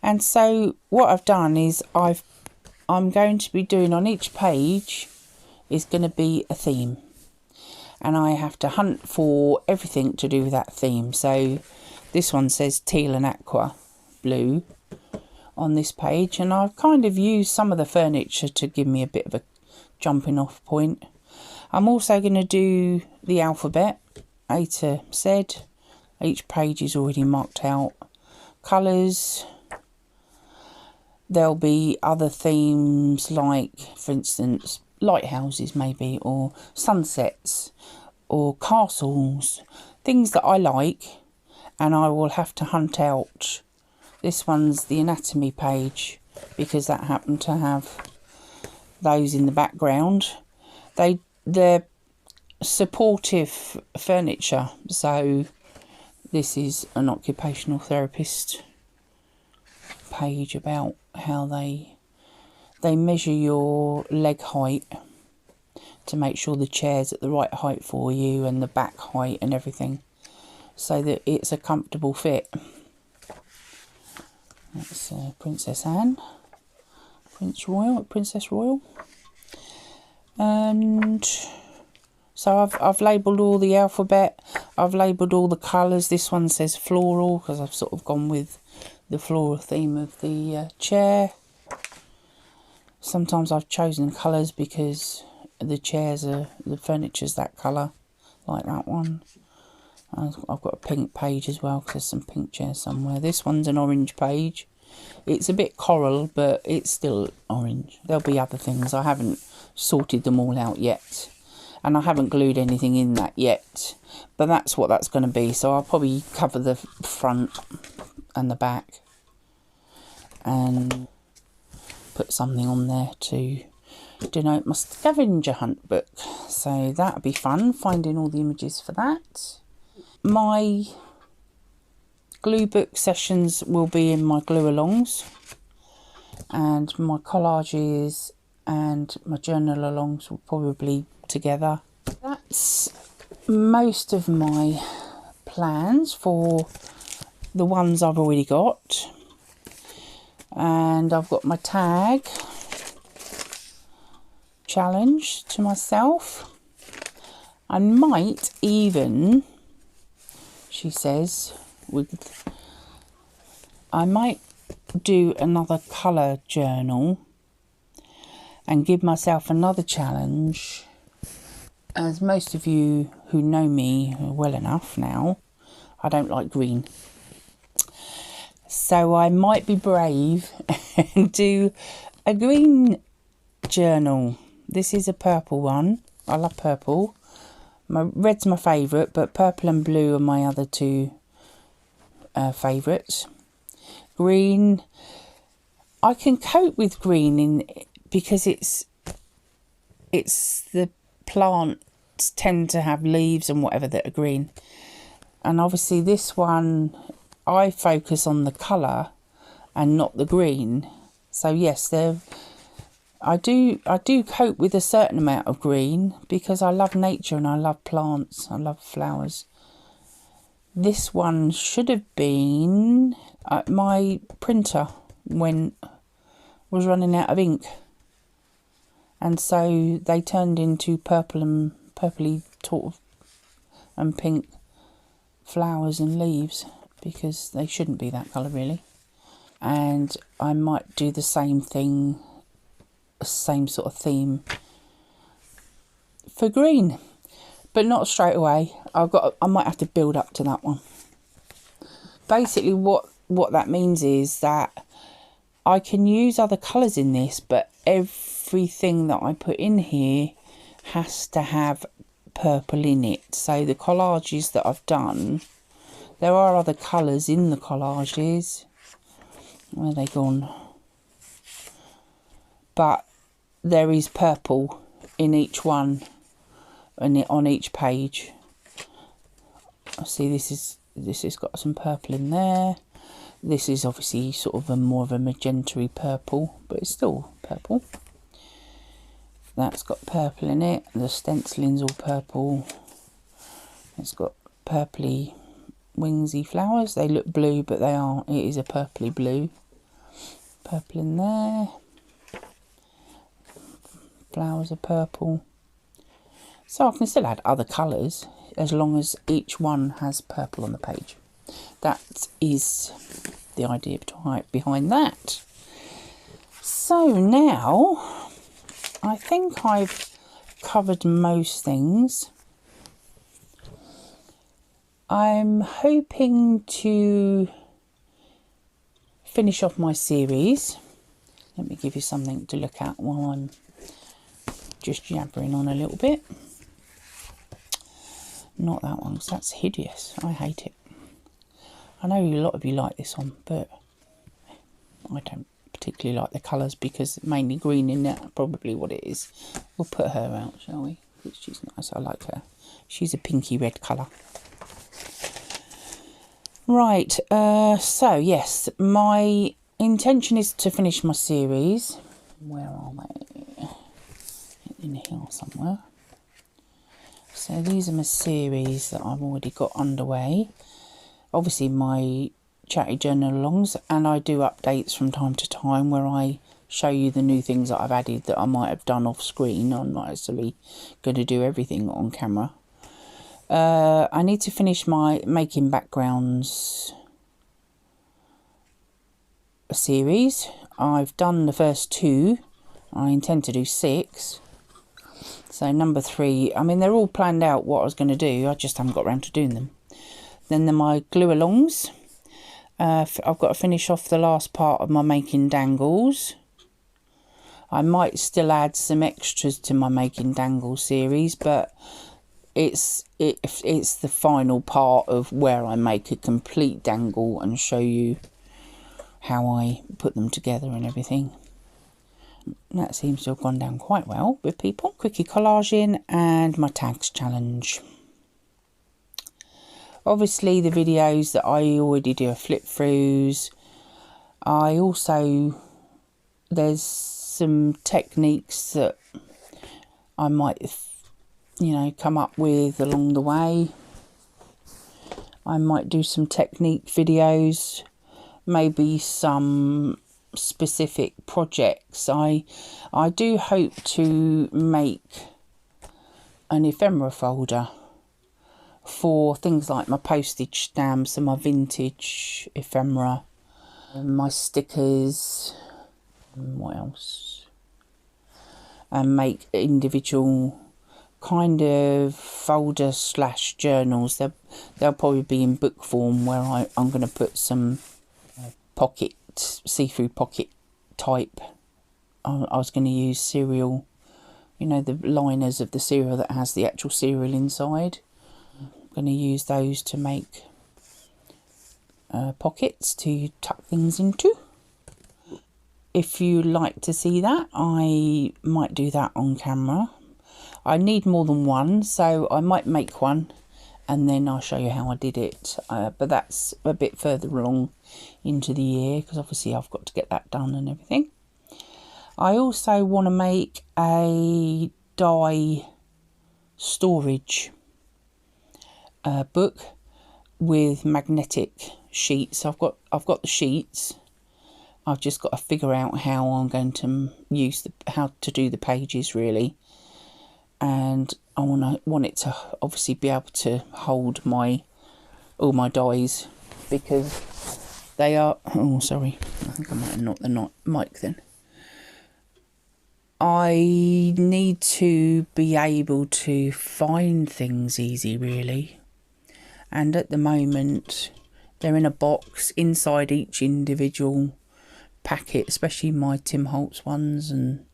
And so what I've done is I'm going to be doing on each page is going to be a theme, and I have to hunt for everything to do with that theme. So this one says teal and aqua blue on this page, and I've kind of used some of the furniture to give me a bit of a jumping off point. I'm also going to do the alphabet A to Z. Each page is already marked out. Colours. There'll be other themes like, for instance, lighthouses maybe, or sunsets, or castles, things that I like, and I will have to hunt out. This one's the anatomy page because that happened to have those in the background. They're supportive furniture, so this is an occupational therapist page about how they measure your leg height to make sure the chair's at the right height for you, and the back height and everything, so that it's a comfortable fit. That's Princess Anne, Princess Royal. And so I've labelled all the alphabet, I've labelled all the colours. This one says floral because I've sort of gone with the floral theme of the chair. Sometimes I've chosen colours because the furniture's that colour, like that one. I've got a pink page as well because there's some pink chairs somewhere. This one's an orange page. It's a bit coral, but it's still orange. There'll be other things. I haven't sorted them all out yet, and I haven't glued anything in that yet, but that's what that's going to be. So I'll probably cover the front and the back and put something on there to denote my scavenger hunt book. So that'll be fun, finding all the images for that. My glue book sessions will be in my glue alongs, and my collages and my journal alongs will probably together. That's most of my plans for the ones I've already got. And I've got my tag challenge to myself. I might even, she says, I might do another colour journal and give myself another challenge. As most of you who know me well enough now, I don't like green. So I might be brave and do a green journal. This is a purple one. I love purple. My red's my favourite, but purple and blue are my other two favourites. Green, I can cope with green because it's the plants tend to have leaves and whatever that are green. And obviously this one, I focus on the colour and not the green. So yes, I do cope with a certain amount of green because I love nature and I love plants. I love flowers. This one should have been my printer was running out of ink, and so they turned into purple and purpley sort of and pink flowers and leaves, because they shouldn't be that colour really. And I might do the same thing, same sort of theme for green, but not straight away. I might have to build up to that one. Basically what that means is that I can use other colours in this, but everything that I put in here has to have purple in it. So the collages that I've done, there are other colours in the collages. Where are they gone? But there is purple in each one and on each page. I see this has got some purple in there. This is obviously sort of more of a magenta-y purple, but it's still purple. That's got purple in it. The stenciling's all purple. It's got purpley wingsy flowers. They look blue, but it is a purpley blue. Purple in there. Flowers are purple. So I can still add other colours as long as each one has purple on the page. That is the idea behind that. So now I think I've covered most things. I'm hoping to finish off my series. Let me give you something to look at while I'm just jabbering on a little bit. Not that one, because that's hideous. I hate it. I know a lot of you like this one, but I don't particularly like the colours because mainly green in that, probably what it is. We'll put her out, shall we? She's nice, I like her. She's a pinky red colour. Right, so yes, my intention is to finish my series. Where are they? In here somewhere. So these are my series that I've already got underway. Obviously my Chatty journal alongs, and I do updates from time to time where I show you the new things that I've added that I might have done off screen. I'm not actually going to do everything on camera. I need to finish my making backgrounds series. I've done the first 2. I intend to do 6. So number 3, I mean, they're all planned out what I was going to do. I just haven't got around to doing them. Then my glue alongs. I've got to finish off the last part of my making dangles. I might still add some extras to my making dangles series, but it's the final part of where I make a complete dangle and show you how I put them together and everything. That seems to have gone down quite well with people. Quickie collaging and my tags challenge. Obviously the videos that I already do are flip throughs. There's some techniques that I might, come up with along the way. I might do some technique videos, maybe some specific projects. I do hope to make an ephemera folder for things like my postage stamps and my vintage ephemera, and my stickers, and what else, and make individual kind of folder / journals. They'll probably be in book form, where I'm going to put some pocket, see-through pocket type. I was going to use cereal, you know, the liners of the cereal that has the actual cereal inside. I'm going to use those to make pockets to tuck things into. If you like to see that, I might do that on camera. I need more than one, so I might make one and then I'll show you how I did it. But that's a bit further along into the year, because obviously I've got to get that done and everything. I also want to make a die storage book with magnetic sheets. I've got the sheets. I've just got to figure out how I'm going to use how to do the pages, really. And I want it to obviously be able to hold all my dies, because they are, oh sorry, I think I might have knocked the mic then. I need to be able to find things easy, really. And at the moment, they're in a box inside each individual packet, especially my Tim Holtz ones and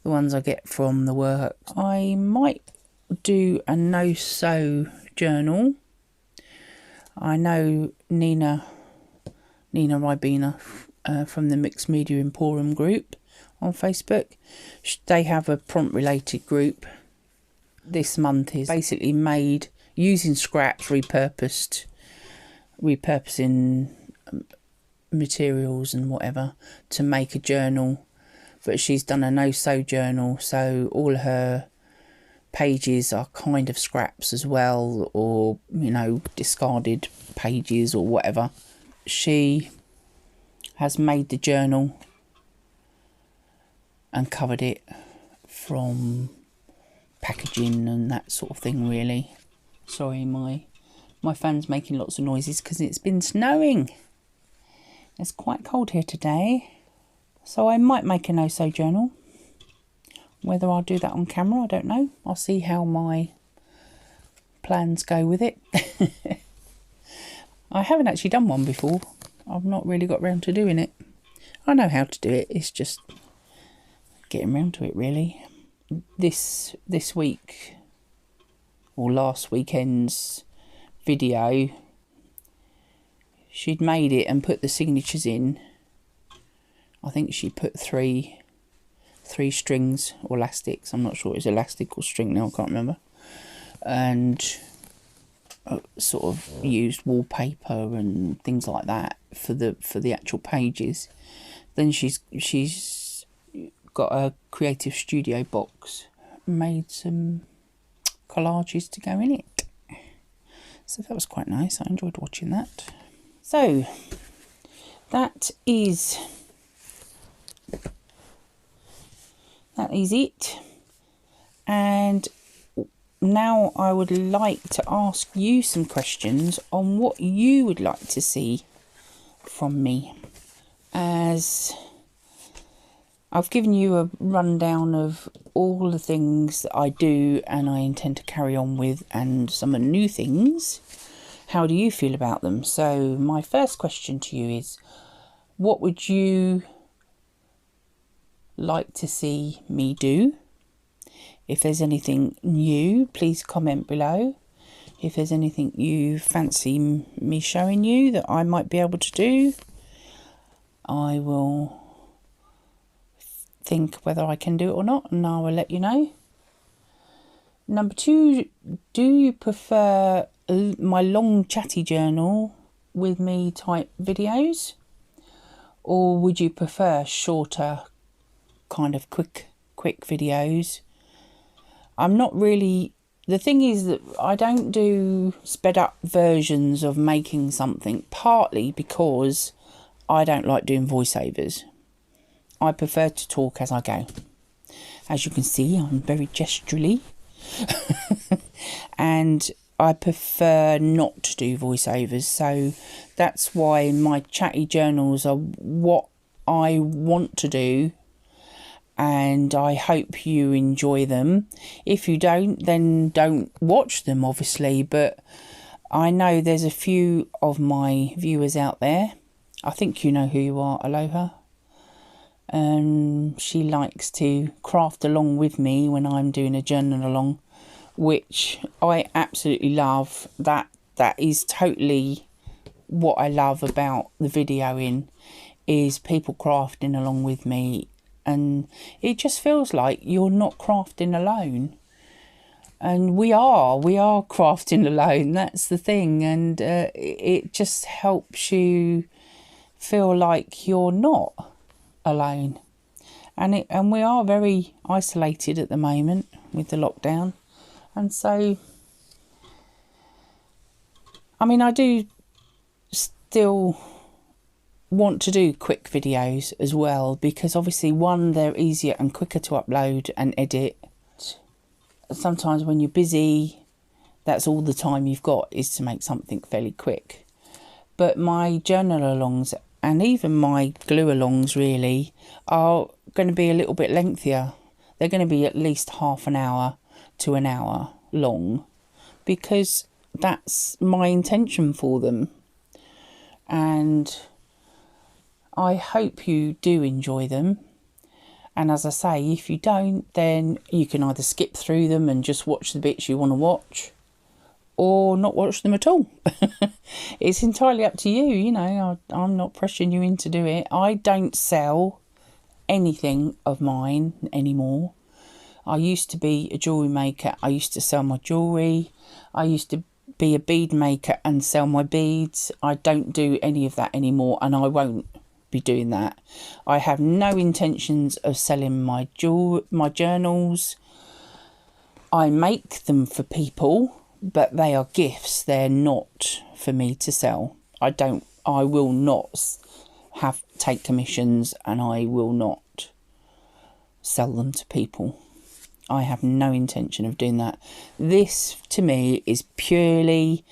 the ones I get from the work. I might do a no-sew journal. I know Nina Ribena from the Mixed Media Emporium group on Facebook. They have a prompt related group. This month is basically made using scraps, repurposing materials and whatever to make a journal. But she's done a no-sew journal, so all her pages are kind of scraps as well, or, you know, discarded pages or whatever. She has made the journal and covered it from packaging and that sort of thing, really. Sorry, my fan's making lots of noises because it's been snowing. It's quite cold here today. So I might make a no-sew journal. Whether I'll do that on camera, I don't know. I'll see how my plans go with it. I haven't actually done one before. I've not really got round to doing it. I know how to do it. It's just getting round to it, really. This week, or last weekend's video, she'd made it and put the signatures in. I think she put three strings or elastics. I'm not sure it's elastic or string now, I can't remember. And sort of used wallpaper and things like that for the actual pages. Then she's got a creative studio box, made some collages to go in it. So that was quite nice. I enjoyed watching that. So that is it. And now I would like to ask you some questions on what you would like to see from me. As I've given you a rundown of all the things that I do and I intend to carry on with, and some of the new things. How do you feel about them? So my first question to you is, what would you like to see me do? If there's anything new, please comment below. If there's anything you fancy me showing you that I might be able to do, I will think whether I can do it or not, and I will let you know. Number 2, do you prefer my long chatty journal with me type videos, or would you prefer shorter kind of quick videos? I'm not really The thing is that I don't do sped up versions of making something, partly because I don't like doing voiceovers. I prefer to talk as I go. As you can see, I'm very gesturally. And I prefer not to do voiceovers. So that's why my chatty journals are what I want to do. And I hope you enjoy them. If you don't, then don't watch them, obviously. But I know there's a few of my viewers out there. I think you know who you are, Aloha. She likes to craft along with me when I'm doing a journal along, which I absolutely love. That is totally what I love about the videoing, is people crafting along with me. And it just feels like you're not crafting alone. And we are crafting alone. That's the thing. And it just helps you feel like you're not alone. And we are very isolated at the moment with the lockdown. And so, I mean, I do still want to do quick videos as well, because obviously, one, they're easier and quicker to upload and edit. Sometimes when you're busy, that's all the time you've got, is to make something fairly quick. But my journal alongs and even my glue alongs really are going to be a little bit lengthier. They're going to be at least half an hour to an hour long, because that's my intention for them. And I hope you do enjoy them. And as I say, if you don't, then you can either skip through them and just watch the bits you want to watch, or not watch them at all. It's entirely up to you, you know. I'm not pressuring you in to do it. I don't sell anything of mine anymore. I used to be a jewellery maker. I used to sell my jewellery. I used to be a bead maker and sell my beads. I don't do any of that anymore, and I won't be doing that. I have no intentions of selling my journals. I make them for people, but they are gifts. They're not for me to sell. I will not take commissions, and I will not sell them to people. I have no intention of doing that. This, to me, is purely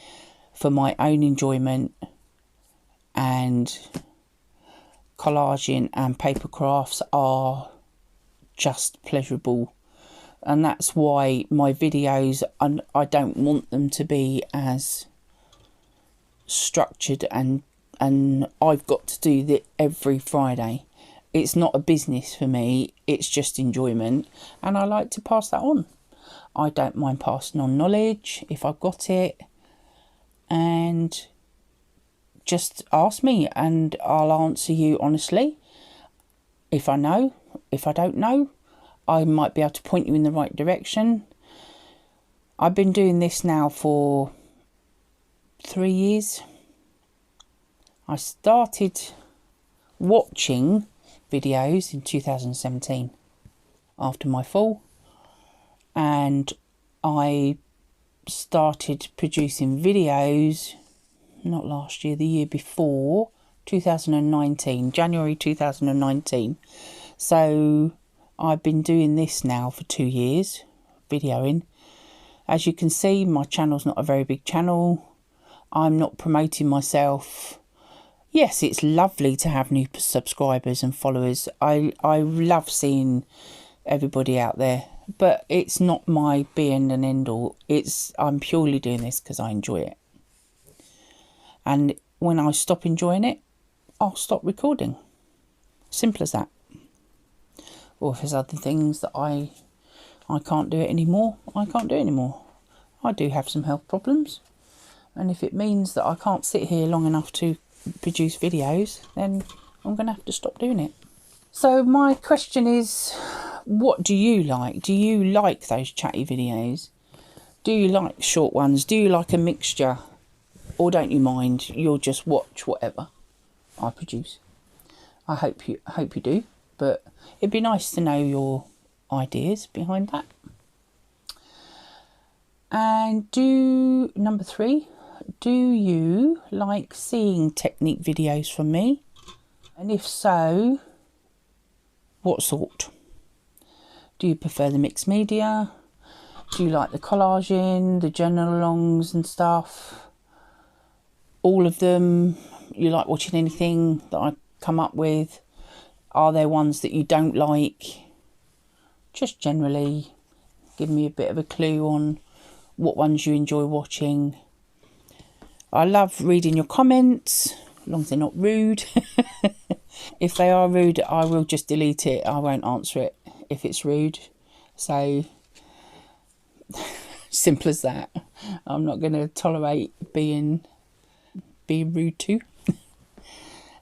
for my own enjoyment, and collaging and paper crafts are just pleasurable. And that's why my videos, I don't want them to be as structured and I've got to do that every Friday. It's not a business for me, it's just enjoyment, and I like to pass that on. I don't mind passing on knowledge if I've got it, and just ask me and I'll answer you honestly. If I know, if I don't know, I might be able to point you in the right direction. I've been doing this now for 3 years. I started watching videos in 2017 after my fall, and I started producing videos not last year, the year before, 2019, January 2019. So I've been doing this now for 2 years, videoing. As you can see, my channel's not a very big channel. I'm not promoting myself. Yes, it's lovely to have new subscribers and followers. I love seeing everybody out there, but it's not my be and end all. I'm purely doing this because I enjoy it. And when I stop enjoying it, I'll stop recording. Simple as that. Or if there's other things that I can't do it anymore, I can't do it anymore. I do have some health problems, and if it means that I can't sit here long enough to produce videos, then I'm going to have to stop doing it. So my question is, what do you like? Do you like those chatty videos? Do you like short ones? Do you like a mixture? Or don't you mind? You'll just watch whatever I produce. I hope you do, but it'd be nice to know your ideas behind that. And number 3, do you like seeing technique videos from me? And if so, what sort? Do you prefer the mixed media? Do you like the collaging, the journal-alongs and stuff? All of them? You like watching anything that I come up with? Are there ones that you don't like? Just generally give me a bit of a clue on what ones you enjoy watching. I love reading your comments, as long as they're not rude. If they are rude, I will just delete it. I won't answer it if it's rude. So, simple as that. I'm not going to tolerate being rude to.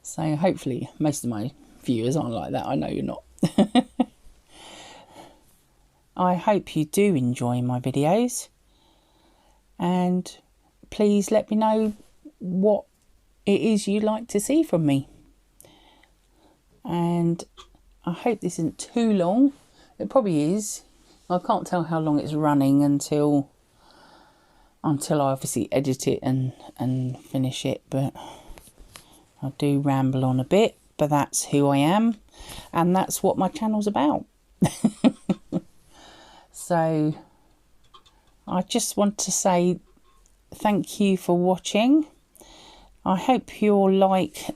So hopefully most of my viewers aren't like that. I know you're not. I hope you do enjoy my videos. And please let me know what it is you'd like to see from me. And I hope this isn't too long. It probably is. I can't tell how long it's running until I obviously edit it and finish it, but I do ramble on a bit, but that's who I am and that's what my channel's about. So I just want to say thank you for watching. I hope you'll like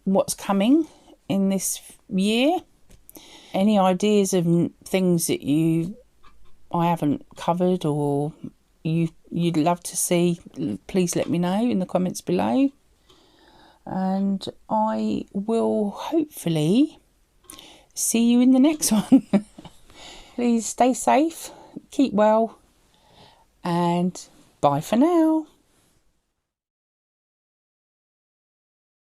what's coming in this year. Any ideas of things that I haven't covered or you'd love to see, please let me know in the comments below. And I will hopefully see you in the next one. Please stay safe, keep well, and bye for now.